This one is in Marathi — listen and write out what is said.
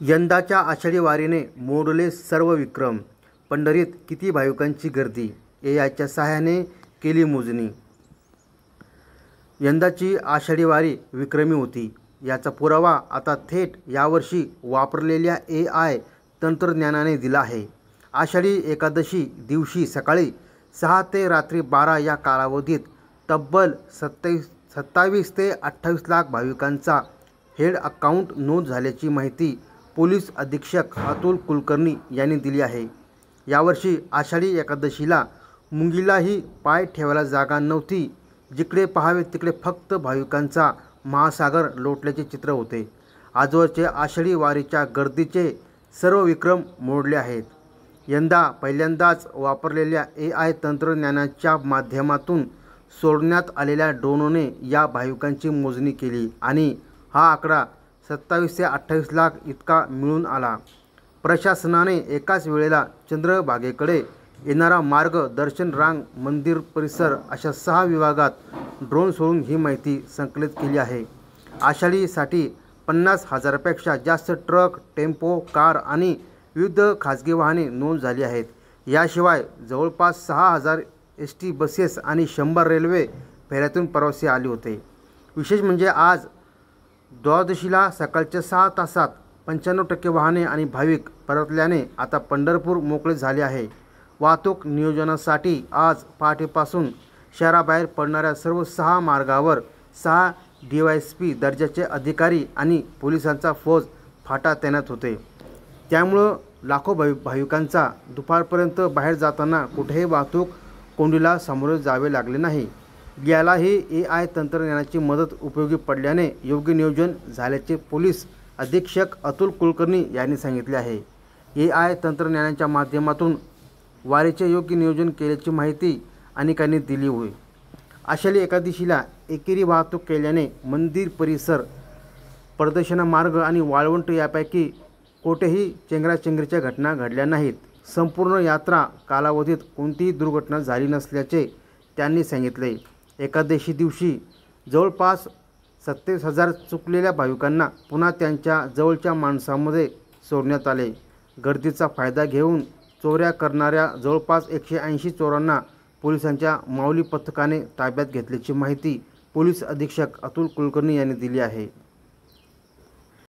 यंदाच्या आषाढी वारीने मोडले सर्व विक्रम. पंढरीत किती भाविकांची गर्दी, एआयच्या सहाय्याने केली मोजणी. यंदाची आषाढी वारी विक्रमी होती. याचा पुरावा आता थेट यावर्षी वापरलेल्या एआय तंत्रज्ञानाने दिला आहे. आषाढी एकादशी दिवशी सकाळी 6 ते रात्री 12 या कालावधीत तब्बल 27 ते 28 लाख भाविकांचा हेड अकाउंट नोंद झाल्याची माहिती पोलीस अधीक्षक अतुल कुलकर्णी यांनी दिली आहे. यावर्षी आषाढी एकादशीला मुंगीलाही पाय ठेवायला जागा नव्हती. जिकडे पाहावे तिकडे फक्त भाविकांचा महासागर लोटल्याचे चित्र होते. आजवरचे आषाढी वारीच्या गर्दीचे सर्व विक्रम मोडले आहेत. यंदा पहिल्यांदाच वापरलेल्या एआय तंत्रज्ञानाच्या माध्यमातून सोडण्यात आलेल्या ड्रोनने या भाविकांची मोजणी केली आणि हा आकडा 27 ते 28 लाख इतका मिळून आला. प्रशासनाने एकाच वेळेला चंद्रभागेकडे येणारा मार्ग, दर्शन रांग, मंदिर परिसर अशा 6 विभागात ड्रोन सोडून ही माहिती संकलित केली आहे. आषाढीसाठी 50,000पेक्षा जास्त ट्रक, टेम्पो, कार आणि विविध खाजगी वाहने नोंद झाली आहेत. याशिवाय जवळपास 6,000 एसटी बसेस आणि 100 रेल्वे फेऱ्यातून प्रवासी आले होते. विशेष म्हणजे आज द्वादशीला सकाळच्या 6 तासात 95% वाहने आणि भाविक परतल्याने आता पंढरपूर मोकळे झाले आहे. वाहतूक नियोजनासाठी आज पहाटेपासून शहराबाहेर पडणाऱ्या सर्व 6 मार्गावर 6 DYSP दर्जाचे अधिकारी आणि पोलिसांचा फौज फाटा तैनात होते. त्यामुळं लाखो भाविकांचा दुपारपर्यंत बाहेर जाताना कुठेही वाहतूक कोंडीला सामोरे जावे लागले नाही. यालाही एआय तंत्रज्ञानाची मदत उपयोगी पडल्याने योग्य नियोजन झाल्याचे पोलीस अधीक्षक अतुल कुलकर्णी यांनी सांगितले आहे. एआय तंत्रज्ञानाच्या माध्यमातून वारीचे योग्य नियोजन केल्याची माहिती अनेकांनी दिली होती. आषाढी एकादशीला एकेरी वाहतूक केल्याने मंदिर परिसर, प्रदर्शन मार्ग आणि वाळवंट यापैकी कोठेही चेंगराचेंगरीच्या घटना घडल्या नाहीत. संपूर्ण यात्रा कालावधीत कोणतीही दुर्घटना झाली नसल्याचे त्यांनी सांगितले. एकादशी दिवशी जवळपास 27,000 चुकलेल्या भाविकांना पुन्हा त्यांच्या जवळच्या माणसांमध्ये सोडण्यात आले. गर्दीचा फायदा घेऊन चोऱ्या करणाऱ्या जवळपास 180 चोरांना पोलिसांच्या माऊली पथकाने ताब्यात घेतल्याची माहिती पोलीस अधीक्षक अतुल कुलकर्णी यांनी दिली आहे.